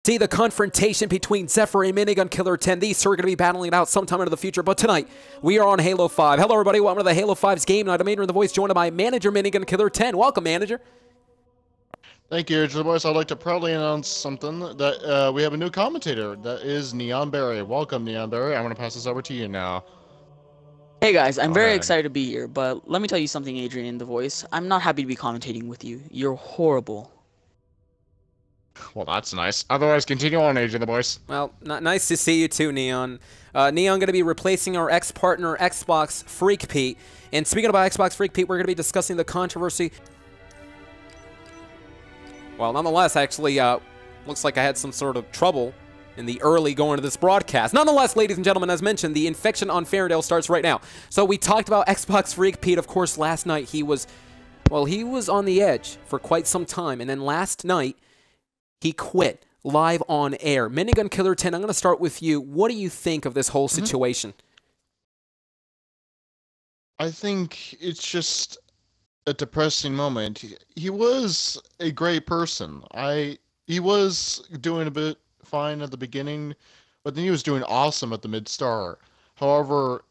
see the confrontation between Zepher and MINIGUNKILLER10. These two are going to be battling it out sometime into the future, but tonight we are on Halo 5. Hello everybody, welcome to the Halo 5's game night. I'm AdrianTheVoice, joined by manager MINIGUNKILLER10. Welcome, manager. Thank you, AdrianTheVoice. I'd like to proudly announce something that we have a new commentator. That is Neon Berry. Welcome, Neon Berry. I'm going to pass this over to you now. Hey guys, I'm very excited to be here, but let me tell you something, AdrianTheVoice. I'm not happy to be commentating with you. You're horrible. Well, that's nice. Otherwise, continue on, AdrianTheVoice. Well, nice to see you too, Neon. Neon going to be replacing our ex-partner, Xbox Freak Pete. And speaking about Xbox Freak Pete, we're going to be discussing the controversy. Well, nonetheless, actually, looks like I had some sort of trouble in the early going to this broadcast. Nonetheless, ladies and gentlemen, as mentioned, the infection on Fairytale starts right now. So we talked about Xbox Freak Pete. Of course, last night he was, well, he was on the edge for quite some time. And then last night, he quit live on air. MINIGUNKILLER10, I'm going to start with you. What do you think of this whole situation? I think it's just a depressing moment. He was a great person. He was doing a bit fine at the beginning, but then he was doing awesome at the mid-star. However,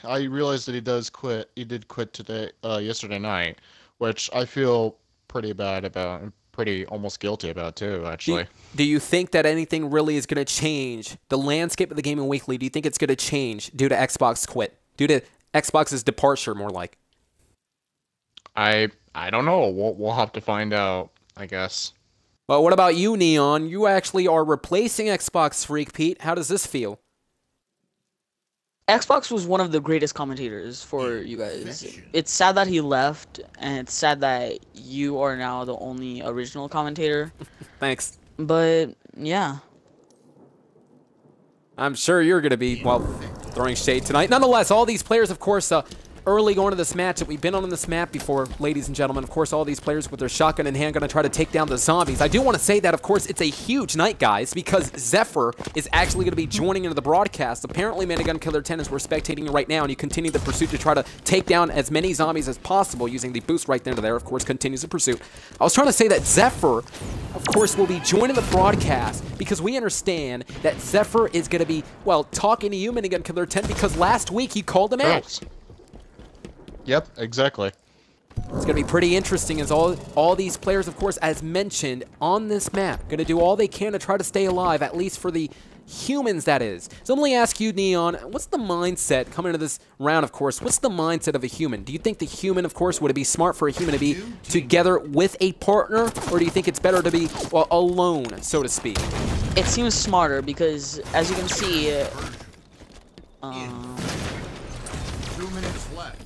I realized that he does quit. He did quit today, yesterday night, which I feel pretty bad about. I'm pretty almost guilty about too, actually. Do you think that anything really is going to change the landscape of the Gaming Weekly? Do you think it's going to change due to Xbox quit, due to Xbox's departure, more like? I don't know. We'll have to find out, I guess. Well, what about you, Neon? You actually are replacing Xbox Freak Pete. How does this feel? Xbox was one of the greatest commentators for you guys. It's sad that he left, and it's sad that you are now the only original commentator. Thanks. But, yeah. I'm sure you're going to be, well, throwing shade tonight. Nonetheless, all these players, of course, early going to this match that we've been on this map before, ladies and gentlemen. Of course, all these players with their shotgun in hand going to try to take down the zombies. I do want to say that, of course, it's a huge night, guys, because Zepher is actually going to be joining into the broadcast. Apparently, MINIGUNKILLER10 is we're spectating right now, and you continue the pursuit to try to take down as many zombies as possible using the boost right there, of course, continues the pursuit. I was trying to say that Zepher, of course, will be joining the broadcast because we understand that Zepher is going to be, well, talking to you, MINIGUNKILLER10, because last week he called him out. Yep, exactly. It's going to be pretty interesting as all these players, of course, as mentioned, on this map, going to do all they can to try to stay alive, at least for the humans, that is. So let me ask you, Neon, what's the mindset coming into this round, of course? What's the mindset of a human? Do you think the human, of course, would it be smart for a human to be together with a partner, or do you think it's better to be, well, alone, so to speak? It seems smarter because, as you can see, 2 minutes left.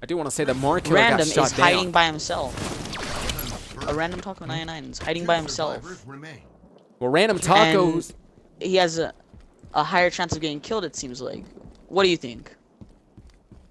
I do want to say that Mark got shot down. Is hiding by himself. A random Taco 99 is hiding by himself. Well, random Tacos. And he has a higher chance of getting killed, it seems like. What do you think?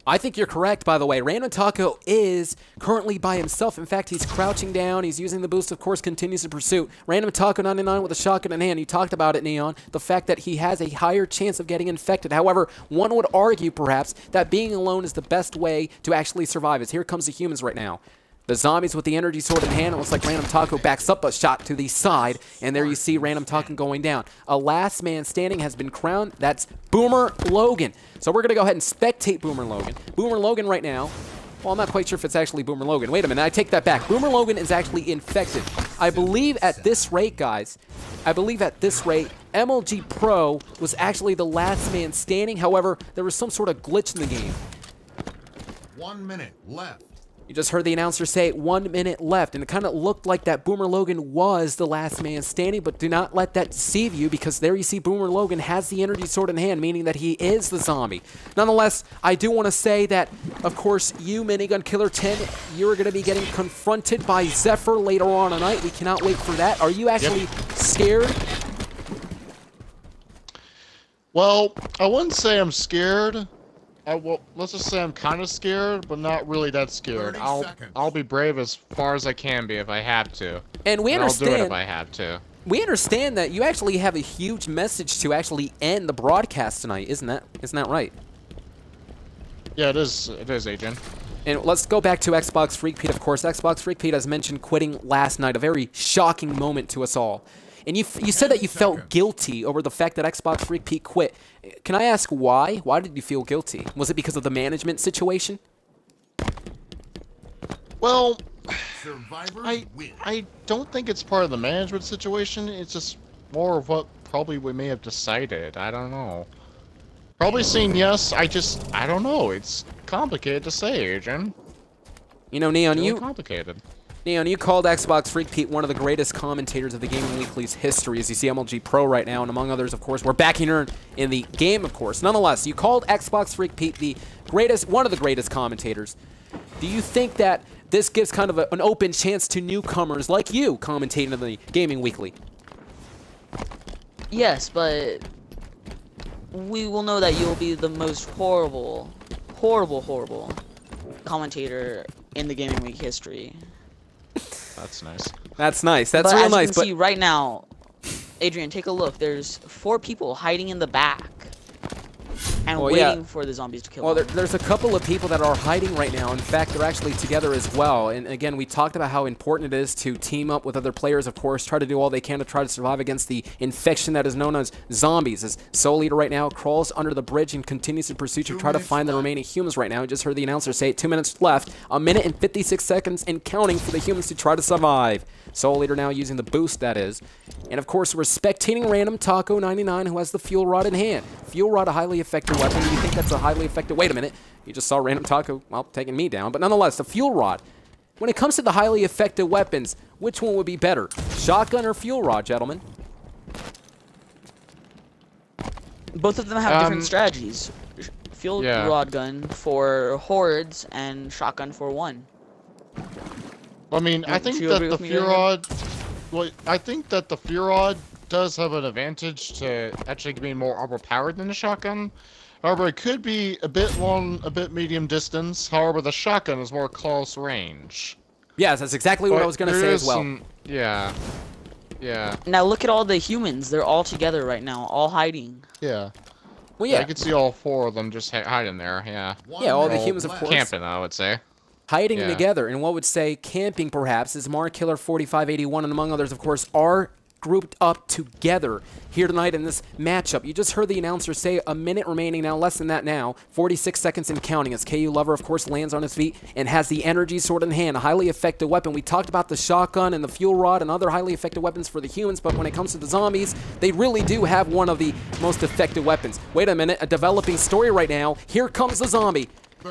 I think you're correct, by the way. Random Taco is currently by himself. In fact, he's crouching down. He's using the boost, of course, continues the pursuit. Random Taco 99 with a shotgun in hand. You talked about it, Neon. The fact that he has a higher chance of getting infected. However, one would argue, perhaps, that being alone is the best way to actually survive. As here comes the humans right now. The zombies with the energy sword in hand. It looks like Random Taco backs up a shot to the side. And there you see Random Taco going down. A last man standing has been crowned. That's Boomer Logan. So we're going to go ahead and spectate Boomer Logan. Boomer Logan right now. Well, I'm not quite sure if it's actually Boomer Logan. Wait a minute. I take that back. Boomer Logan is actually infected. I believe at this rate, guys, MLG Pro was actually the last man standing. However, there was some sort of glitch in the game. 1 minute left. You just heard the announcer say 1 minute left, and it kind of looked like that Boomer Logan was the last man standing, but do not let that deceive you, because there you see Boomer Logan has the energy sword in hand, meaning that he is the zombie. Nonetheless, I do want to say that, of course, you, MINIGUNKILLER10, you're going to be getting confronted by Zepher later on tonight. We cannot wait for that. Are you actually scared? Well, I wouldn't say I'm scared. Let's just say I'm kind of scared, but not really that scared. I'll be brave as far as I can be if I have to. And we understand. I'll do it if I have to. We understand that you actually have a huge message to actually end the broadcast tonight, isn't that right? Yeah, it is, Adrian. And let's go back to Xbox Freak Pete, of course. Xbox Freak Pete, as mentioned, quitting last night. A very shocking moment to us all. And you said that you felt guilty over the fact that Xbox Freak Pete quit. Can I ask why? Why did you feel guilty? Was it because of the management situation? Well, Survivors win. I don't think it's part of the management situation. It's just more of what probably we may have decided. I don't know. Probably saying yes. I don't know. It's complicated to say, Adrian. You know, Neon, Really complicated. Neon, you called Xbox Freak Pete one of the greatest commentators of the Gaming Weekly's history, as you see MLG Pro right now, and among others, of course, we're backing her in the game, of course. Nonetheless, you called Xbox Freak Pete one of the greatest commentators. Do you think that this gives kind of an open chance to newcomers like you commentating in the Gaming Weekly? Yes, but we will know that you'll be the most horrible commentator in the Gaming Week history. That's nice. That's nice. That's but real as nice. You can see right now, Adrian, take a look. There's 4 people hiding in the back and waiting for the zombies to kill them. There's a couple of people that are hiding right now. In fact, they're actually together as well. And again, we talked about how important it is to team up with other players, of course, try to do all they can to try to survive against the infection that is known as zombies. As Soul Eater right now crawls under the bridge and continues to pursue to try to find the remaining humans right now. I just heard the announcer say 2 minutes left, 1 minute and 56 seconds and counting for the humans to try to survive. Soul Eater now using the boost, that is. And of course, we're spectating Random Taco 99, who has the Fuel Rod in hand. Fuel Rod, a highly effective weapon. Do you think that's a highly effective... Wait a minute. You just saw Random Taco, well, taking me down. But nonetheless, the Fuel Rod. When it comes to the highly effective weapons, which one would be better? Shotgun or Fuel Rod, gentlemen? Both of them have different strategies. Fuel Rod gun for hordes and shotgun for one. I mean, I think that the Fuel Rod... Well, I think that the Fuel Rod does have an advantage to actually being more overpowered than the shotgun. However, it could be a bit long, a bit medium distance. However, the shotgun is more close range. Yes, that's exactly what I was going to say as well. Yeah. Now look at all the humans. They're all together right now, all hiding. Yeah. Well, yeah. I could see all 4 of them just hiding there, yeah. Yeah, all the humans, of course. Camping, I would say. Hiding together, and what would say camping, perhaps, is MarkKiller4581, and among others, of course, are grouped up together here tonight in this matchup. You just heard the announcer say 1 minute remaining now, less than that now, 46 seconds and counting, as KU Lover, of course, lands on his feet and has the energy sword in hand, a highly effective weapon. We talked about the shotgun and the Fuel Rod and other highly effective weapons for the humans, but when it comes to the zombies, they really do have one of the most effective weapons. Wait a minute, a developing story right now. Here comes the zombie.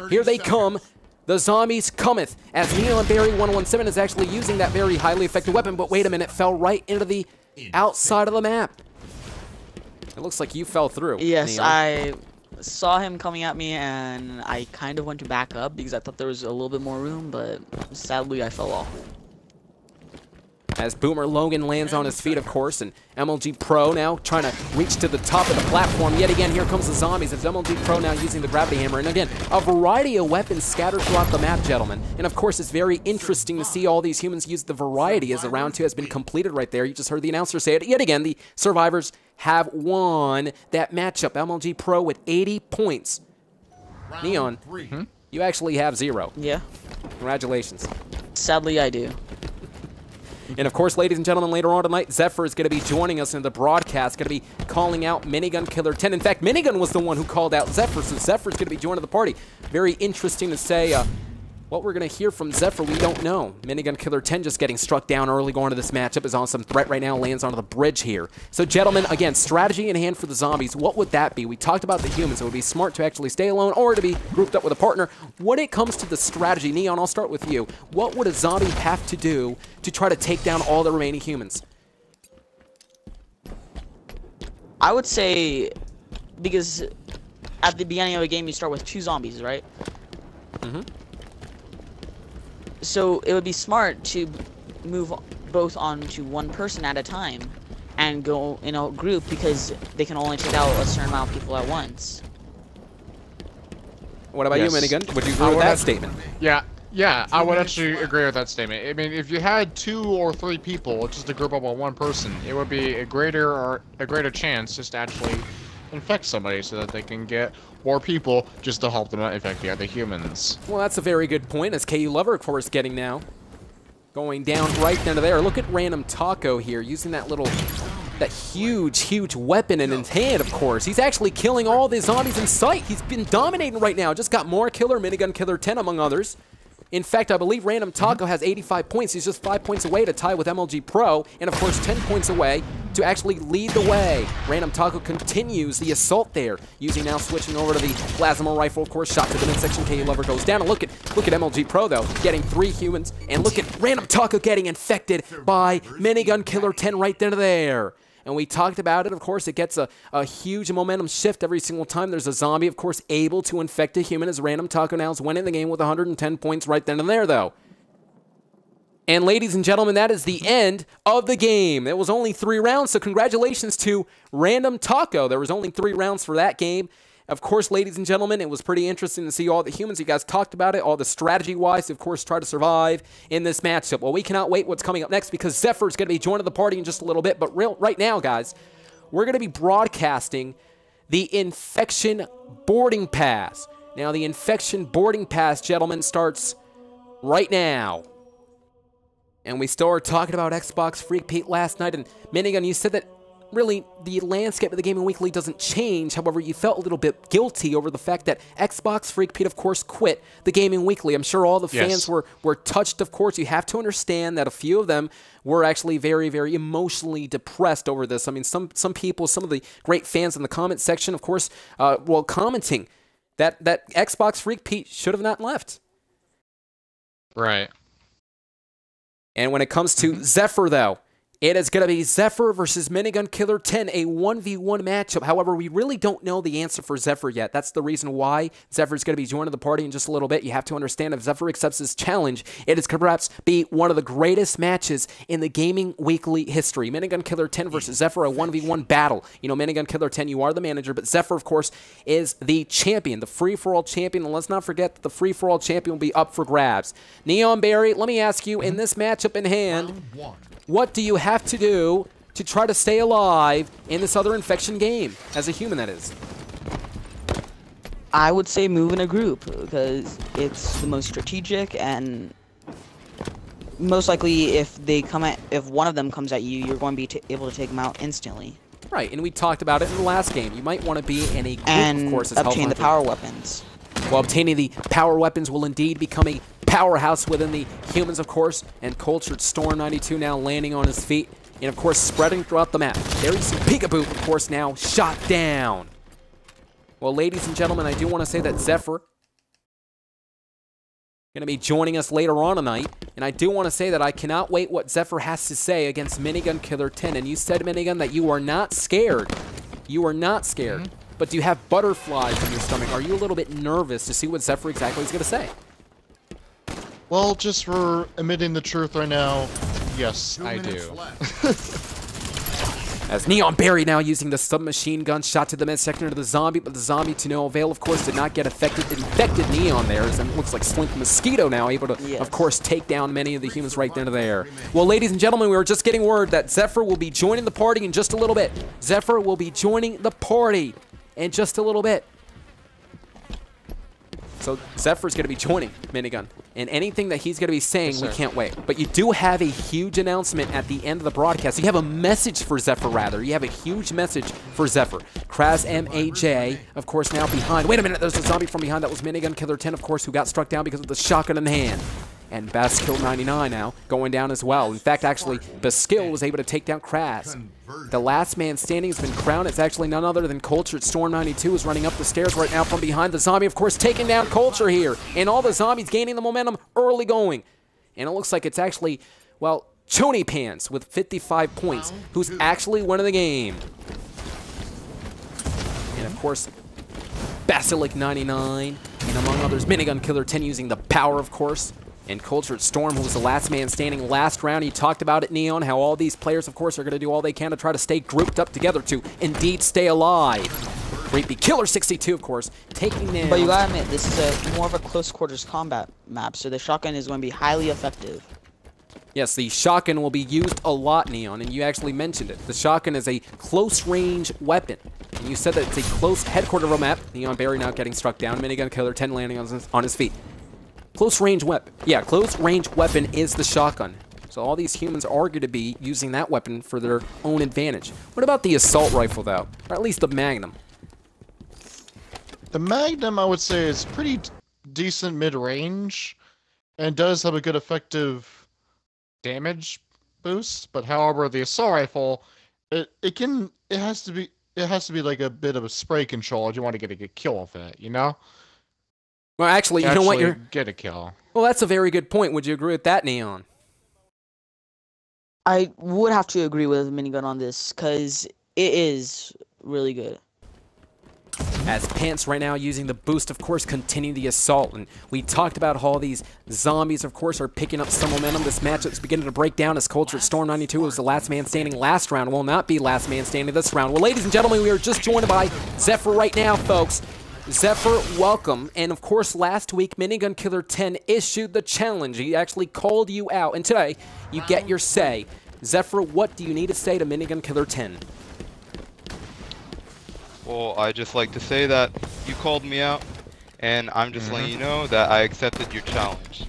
Here they come. The zombies cometh, as Neon Berry 117 is actually using that very highly effective weapon, but wait a minute, fell right into the outside of the map. It looks like you fell through. Yes, Neon. I saw him coming at me, and I kind of went to back up because I thought there was a little bit more room, but sadly I fell off. As Boomer Logan lands on his feet, of course, and MLG Pro now trying to reach to the top of the platform. Yet again, here comes the zombies. It's MLG Pro now using the gravity hammer. And again, a variety of weapons scattered throughout the map, gentlemen. And of course, it's very interesting to see all these humans use the variety as the round 2 has been completed right there. You just heard the announcer say it. Yet again, the survivors have won that matchup. MLG Pro with 80 points. Neon, you actually have 0. Yeah. Congratulations. Sadly, I do. And of course, ladies and gentlemen, later on tonight, Zephyr is going to be joining us in the broadcast, going to be calling out MINIGUNKILLER10. In fact, Minigun was the one who called out Zephyr, so Zephyr is going to be joining the party. Very interesting to say. What we're going to hear from Zephyr, we don't know. MINIGUNKILLER10 just getting struck down early going to this matchup, is on some threat right now, lands onto the bridge here. So, gentlemen, again, strategy in hand for the zombies. What would that be? We talked about the humans. It would be smart to actually stay alone or to be grouped up with a partner. When it comes to the strategy, Neon, I'll start with you. What would a zombie have to do to try to take down all the remaining humans? I would say, because at the beginning of a game, you start with 2 zombies, right? Mm-hmm. So it would be smart to move both onto one person at a time and go in a group, because they can only take out a certain amount of people at once. What about you, Minigun? Would you agree with that statement? Yeah, I would actually agree with that statement. I mean, if you had 2 or 3 people, just to group up on one person, it would be a greater chance just to actually infect somebody so that they can get more people just to help them not infect the other humans. Well, that's a very good point, as KU Lover, of course, going Going down right into there. Look at Random Taco here using that huge weapon in his hand, of course. He's actually killing all the zombies in sight. He's been dominating right now. Just got more killer, MINIGUNKILLER10 among others. In fact, I believe Random Taco has 85 points. He's just 5 points away to tie with MLG Pro, and of course 10 points away to actually lead the way. Random Taco continues the assault there, now switching over to the plasma rifle, of course. Shot to the midsection, KU Lover goes down, and look at MLG Pro though, getting 3 humans, and look at Random Taco getting infected by MINIGUNKILLER10 right there. And we talked about it, of course, it gets a huge momentum shift every single time there's a zombie, of course, able to infect a human, as Random Taco now is winning the game with 110 points right then and there, though. And ladies and gentlemen, that is the end of the game. It was only 3 rounds, so congratulations to Random Taco. There was only 3 rounds for that game. Of course, ladies and gentlemen, it was pretty interesting to see all the humans. You guys talked about it, all the strategy-wise to, of course, try to survive in this matchup. Well, we cannot wait what's coming up next because Zephyr is going to be joining the party in just a little bit. But right now, guys, we're going to be broadcasting the Infection Boarding Pass. Now, the Infection Boarding Pass, gentlemen, starts right now. And we started talking about Xbox Freak Pete last night. And Minigun, you said that really, the landscape of the Gaming Weekly doesn't change. However, you felt a little bit guilty over the fact that Xbox Freak Pete, of course, quit the Gaming Weekly. I'm sure all the fans were touched, of course. You have to understand that a few of them were actually very, very emotionally depressed over this. I mean, some people, some of the great fans in the comment section, of course, well, commenting that Xbox Freak Pete should have not left. Right. And when it comes to Zephyr, though, it is going to be Zephyr versus MINIGUNKILLER10, a 1v1 matchup. However, we really don't know the answer for Zephyr yet. That's the reason why Zephyr is going to be joining the party in just a little bit. You have to understand, if Zephyr accepts this challenge, it is going to perhaps be one of the greatest matches in the Gaming Weekly history. MINIGUNKILLER10 versus Zephyr, a 1v1 battle. You know, MINIGUNKILLER10, you are the manager, but Zephyr, of course, is the champion, the free-for-all champion. And let's not forget that the free-for-all champion will be up for grabs. Neon Barry, let me ask you, in this matchup in hand, what do you have to do to try to stay alive in this other infection game, as a human, that is? I would say move in a group, because it's the most strategic, and most likely if one of them comes at you, you're going to be able to take them out instantly. Right, and we talked about it in the last game. You might want to be in a group, and of course, as obtain the power weapons. Well, obtaining the power weapons will indeed become a powerhouse within the humans, of course, and Cultured Storm 92 now landing on his feet, and of course spreading throughout the map. There is some Peekaboo, of course, now shot down. Well, ladies and gentlemen, I do want to say that Zephyr going to be joining us later on tonight, and I do want to say that I cannot wait what Zephyr has to say against MINIGUNKILLER10. And you said, Minigun, that you are not scared. You are not scared. But do you have butterflies in your stomach? Are you a little bit nervous to see what Zephyr exactly is going to say? Well, just for admitting the truth right now, yes, I do. As Neon Barry now using the submachine gun, shot to the midsection of the zombie, but the zombie to no avail, of course, did not get affected. Infected Neon there, as it looks like Slink Mosquito now able to, of course, take down many of the humans right there. Well, ladies and gentlemen, we were just getting word that Zephyr will be joining the party in just a little bit. Zephyr will be joining the party in just a little bit. So Zephyr's going to be joining Minigun. And anything that he's going to be saying, we can't wait. But you do have a huge announcement at the end of the broadcast. You have a message for Zephyr, rather. You have a huge message for Zephyr. Kraz MAJ, of course, now behind. Wait a minute, there's a zombie from behind. That was MINIGUNKILLER10, of course, who got struck down because of the shotgun in hand. And Baskill99 now going down as well. In fact, actually, Baskill was able to take down Kraz. The last man standing has been crowned. It's actually none other than Cultured Storm 92 is running up the stairs right now from behind. The zombie, of course, taking down Culture here. And all the zombies gaining the momentum early going. And it looks like it's actually, well, Chony Pants with 55 points, who's actually winning the game. And, of course, Basilic99, and among others, MINIGUNKILLER10 using the power, of course. And Cultured Storm, who was the last man standing last round. You talked about it, Neon, how all these players, of course, are going to do all they can to try to stay grouped up together to indeed stay alive. Creepy Killer 62, of course, taking down. But you gotta admit, this is more of a close quarters combat map, so the shotgun is going to be highly effective. Yes, the shotgun will be used a lot, Neon, and you actually mentioned it. The shotgun is a close-range weapon. And you said that it's a close headquarter of a map. Neon Barry now getting struck down. MINIGUNKILLER10 landing on his feet. Close range weapon. Yeah, close range weapon is the shotgun. So all these humans are going to be using that weapon for their own advantage. What about the assault rifle, though? Or at least the Magnum? The Magnum, I would say, is pretty decent mid-range, and does have a good effective damage boost. But however, the assault rifle, it has to be like a bit of a spray control if you want to get a good kill off it, you know? Well, actually, you know what? You're get a kill. Well, that's a very good point. Would you agree with that, Neon? I would have to agree with Minigun on this, because it is really good. As Pants right now using the boost, of course, continue the assault. And we talked about how all these zombies, of course, are picking up some momentum. This matchup's beginning to break down as Culture at Storm 92 was the last man standing last round. Will not be last man standing this round. Well, ladies and gentlemen, we are just joined by Zepher right now, folks. Zepher, welcome. And of course, last week, MINIGUNKILLER10 issued the challenge. He actually called you out. And today, you get your say. Zepher, what do you need to say to MINIGUNKILLER10? Well, I'd just like to say that you called me out, and I'm just letting you know that I accepted your challenge.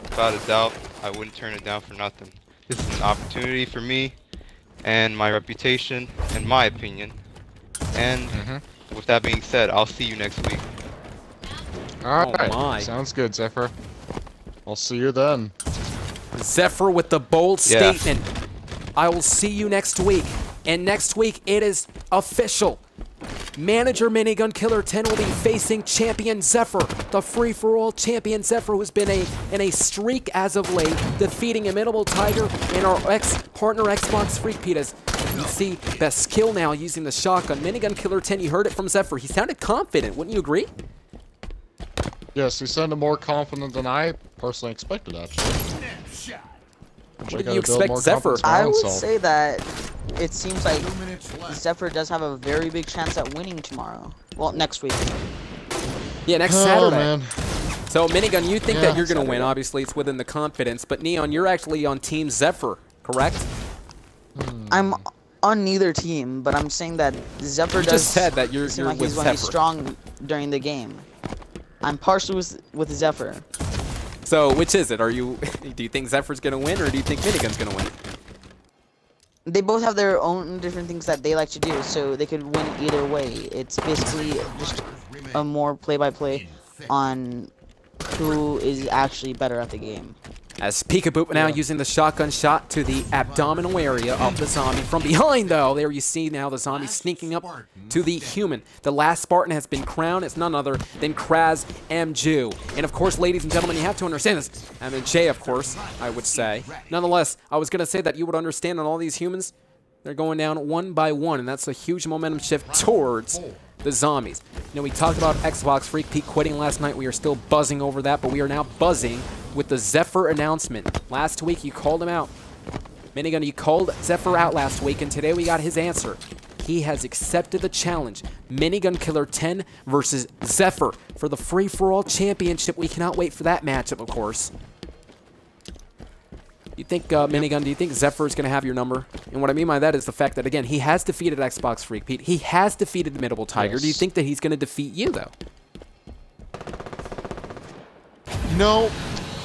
Without a doubt, I wouldn't turn it down for nothing. This is an opportunity for me, and my reputation, and my opinion. And with that being said, I'll see you next week. Alright, my. Sounds good, Zephyr. I'll see you then. Zephyr with the bold statement. I will see you next week. And next week, it is official. Manager MINIGUNKILLER10 will be facing champion Zepher, the free-for-all champion Zephyr, who's been in a streak as of late, defeating Immutable Tiger and our ex-partner Xbox Freak Pete. As you see, best skill now using the shotgun. MINIGUNKILLER10, you heard it from Zephyr. He sounded confident, wouldn't you agree? Yes, he sounded more confident than I personally expected, actually. What did you expect, Zephyr? I would say that it seems like Zephyr does have a very big chance at winning tomorrow. Well, next week. Yeah, next Saturday. Man. So, Minigun, you think that you're going to Saturday. win. Obviously, it's within the confidence. But, Neon, you're actually on Team Zephyr, correct? I'm on neither team, but I'm saying that Zephyr You does just said that you're seem like with he's going to be Zephyr. strong during the game. I'm partially with Zephyr. So, which is it? Are you? Do you think Zephyr's going to win, or do you think Minigun's going to win? They both have their own different things that they like to do, so they could win either way. It's basically just a more play-by-play on who is actually better at the game. As Peekaboo now using the shotgun shot to the abdominal area of the zombie. From behind, though, there you see now the zombie sneaking up to the human. The last Spartan has been crowned. It's none other than Kraz Mju. And, of course, ladies and gentlemen, you have to understand this. MJ, of course, I would say. Nonetheless, I was going to say that you would understand on all these humans, they're going down one by one, and that's a huge momentum shift towards the zombies. You know, we talked about Xbox Freak Pete quitting last night. We are still buzzing over that, but we are now buzzing with the Zephyr announcement. Last week, you called him out. Minigun, you called Zephyr out last week, and today we got his answer. He has accepted the challenge. MINIGUNKILLER10 versus Zephyr for the free-for-all championship. We cannot wait for that matchup, of course. You think, Minigun, do you think Zephyr is going to have your number? And what I mean by that is the fact that, again, he has defeated Xbox Freak Pete. He has defeated Immutable Tiger. Yes. Do you think that he's going to defeat you, though? You know,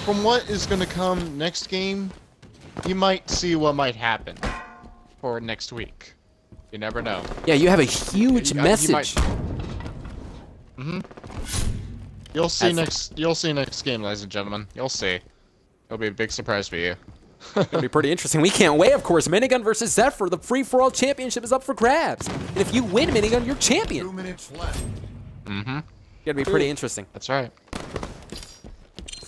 from what is going to come next game, you might see what might happen for next week. You never know. Yeah, you have a huge message. You'll see You'll see next game, ladies and gentlemen. You'll see. It'll be a big surprise for you. It'll be pretty interesting. We can't wait, of course. Minigun versus Zephyr. The free-for-all championship is up for grabs. And if you win Minigun, you're champion. 2 minutes left. It's gonna be pretty interesting. That's right.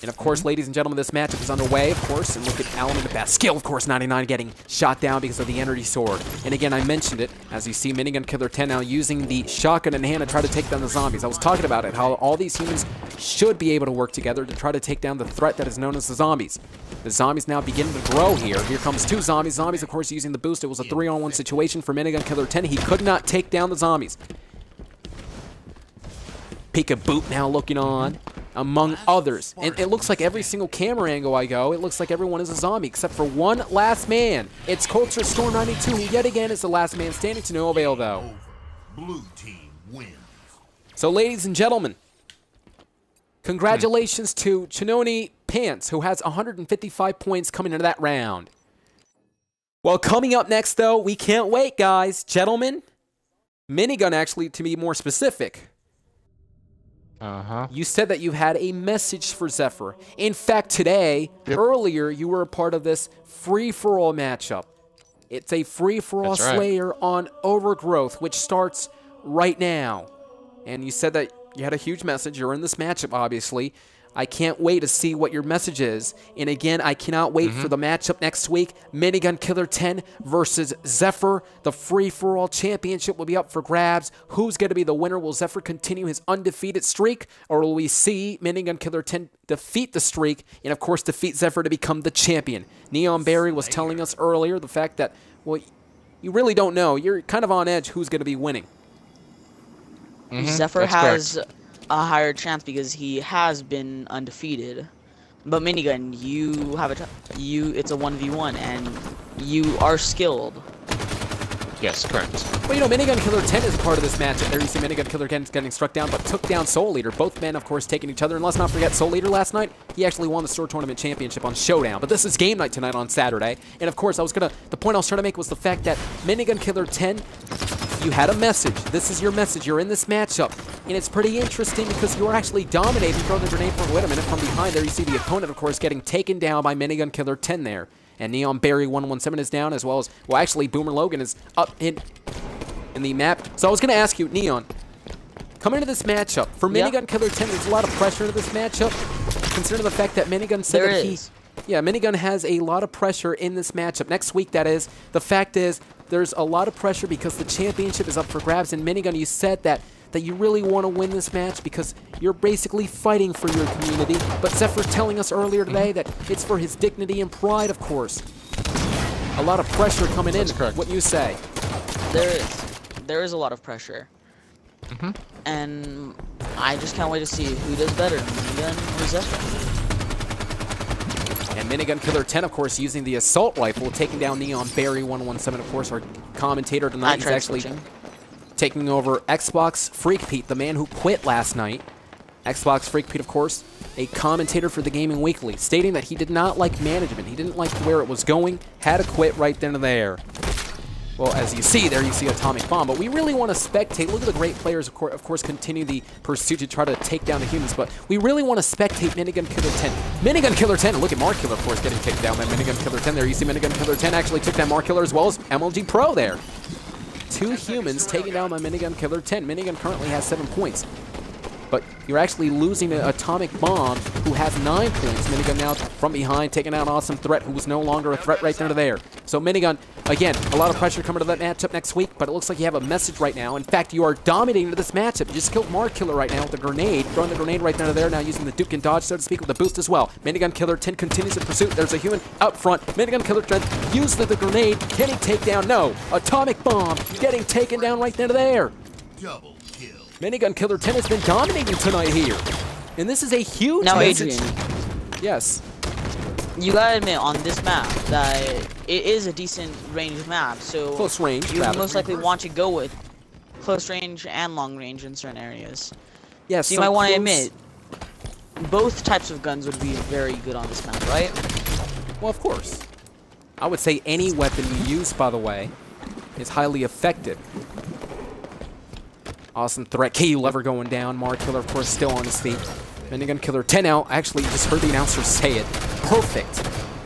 And of course, ladies and gentlemen, this matchup is underway, of course. And look at Alan with the best skill, of course, 99 getting shot down because of the energy sword. And again, I mentioned it, as you see MINIGUNKILLER10 now using the shotgun in hand to try to take down the zombies. I was talking about it, how all these humans should be able to work together to try to take down the threat that is known as the zombies. The zombies now beginning to grow here. Here comes two zombies. Zombies, of course, using the boost. It was a 3-on-1 situation for MINIGUNKILLER10. He could not take down the zombies. Peekaboo now looking on, among others. And it looks like every single camera angle I go, it looks like everyone is a zombie, except for one last man. It's Culture Storm 92, who yet again is the last man standing, to no avail, though. Blue team wins. So, ladies and gentlemen, congratulations to Chinoni Pants, who has 155 points coming into that round. Well, coming up next, though, we can't wait, guys. Gentlemen, Minigun, actually, to be more specific. You said that you had a message for Zephyr. In fact, today, earlier, you were a part of this free-for-all matchup. It's a free-for-all Slayer on Overgrowth, which starts right now. And you said that you had a huge message. You're in this matchup, obviously. I can't wait to see what your message is. And again, I cannot wait for the matchup next week. MINIGUNKILLER10 versus Zephyr. The free-for-all championship will be up for grabs. Who's going to be the winner? Will Zephyr continue his undefeated streak? Or will we see MINIGUNKILLER10 defeat the streak and, of course, defeat Zephyr to become the champion? Neon Barry was telling us earlier the fact that, well, you really don't know. You're kind of on edge who's going to be winning. Zephyr has a higher chance because he has been undefeated. But Minigun, you have it's a 1v1 and you are skilled. Yes, correct. Well, you know, MINIGUNKILLER10 is a part of this matchup. There you see MINIGUNKILLER10 getting struck down, but took down Soul Eater. Both men, of course, taking each other. And let's not forget, Soul Eater last night, he actually won the Store Tournament Championship on Showdown. But this is game night tonight on Saturday. And, of course, the point I was trying to make was the fact that MINIGUNKILLER10, you had a message. This is your message. You're in this matchup. And it's pretty interesting because you're actually dominating. Throw the grenade from, wait a minute, from behind there. You see the opponent, of course, getting taken down by MINIGUNKILLER10 there. And Neon Barry 117 is down, as well as, well, actually, Boomer Logan is up in the map. So I was going to ask you, Neon, coming into this matchup, for MINIGUNKILLER10, there's a lot of pressure into this matchup, considering the fact that Minigun said that Minigun has a lot of pressure in this matchup. Next week, that is. The fact is, there's a lot of pressure because the championship is up for grabs, and Minigun, you said that you really want to win this match because you're basically fighting for your community. But Zephyr telling us earlier today that it's for his dignity and pride, of course. A lot of pressure coming in. What you say? There is a lot of pressure. And I just can't wait to see who does better, Minigun or Zephyr. And MINIGUNKILLER10, of course, using the assault rifle, taking down Neon Barry 117, of course, our commentator tonight. He's actually taking over Xbox Freak Pete, the man who quit last night. Xbox Freak Pete, of course, a commentator for the Gaming Weekly, stating that he did not like management. He didn't like where it was going, had to quit right then and there. Well, as you see there, you see Atomic Bomb, but we really want to spectate. Look at the great players, of course, continue the pursuit to try to take down the humans, but we really want to spectate MINIGUNKILLER10. MINIGUNKILLER10, look at Markkiller, of course, getting taken down by MINIGUNKILLER10 there. You see MINIGUNKILLER10 actually took down Markkiller as well as MLG Pro there. Two humans taken down by MINIGUNKILLER10. Minigun currently has 7 points. But you're actually losing to Atomic Bomb, who has 9 points. Minigun now from behind, taking out Awesome Threat, who was no longer a threat right there. So Minigun, again, a lot of pressure coming to that matchup next week, but it looks like you have a message right now. In fact, you are dominating this matchup. You just killed Markkiller right now with the grenade, throwing the grenade right there, now using the Duke and Dodge, so to speak, with the boost as well. MINIGUNKILLER10 continues in pursuit. There's a human up front. MINIGUNKILLER10 used the grenade. Can he take down? No. Atomic Bomb getting taken down right there. Double kill. MINIGUNKILLER10 has been dominating tonight here. And this is a huge message. Adrian. Yes. You gotta admit, on this map, that it is a decent range map, so close range, you most likely want to go with close range and long range in certain areas. Yes. So you might want to admit, both types of guns would be very good on this map, right? Well, of course. I would say any weapon you use, by the way, is highly effective. Awesome Threat. KU Lever going down. Markkiller, of course, still on his feet. MINIGUNKILLER10 out. Actually, just heard the announcer say it. Perfect.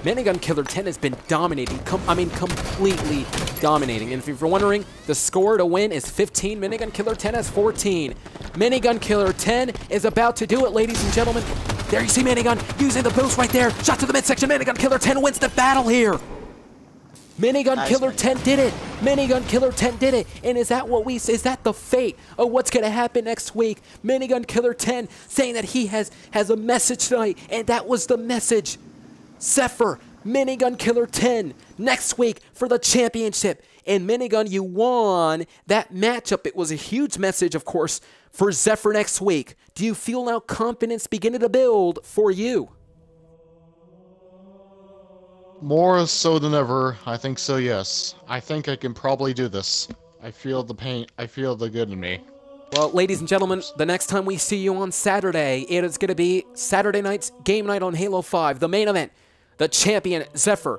MINIGUNKILLER10 has been dominating. Completely dominating. And if you're wondering, the score to win is 15. MINIGUNKILLER10 has 14. MINIGUNKILLER10 is about to do it, ladies and gentlemen. There you see Minigun using the boost right there. Shot to the midsection. MINIGUNKILLER10 wins the battle here. MINIGUNKILLER10 did it. MINIGUNKILLER10 did it. And is that what we say? Is that the fate of what's going to happen next week? MINIGUNKILLER10 saying that he has a message tonight, and that was the message. Zephyr, MINIGUNKILLER10 next week for the championship. And Minigun, you won that matchup. It was a huge message, of course, for Zephyr next week. Do you feel now confidence beginning to build for you? More so than ever. I think so, yes. I think I can probably do this. I feel the pain. I feel the good in me. Well, ladies and gentlemen, the next time we see you on Saturday, it is going to be Saturday night's game night on Halo 5. The main event, the champion Zephyr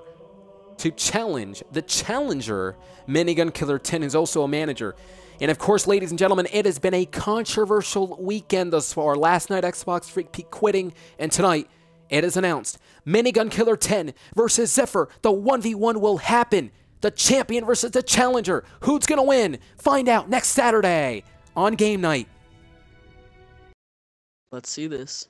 to challenge the challenger, MINIGUNKILLER10, who's also a manager. And of course, ladies and gentlemen, it has been a controversial weekend thus far. Last night, Xbox Freak Peak quitting, and tonight, it is announced. MINIGUNKILLER10 versus Zepher. The 1v1 will happen. The champion versus the challenger. Who's going to win? Find out next Saturday on Game Night. Let's see this.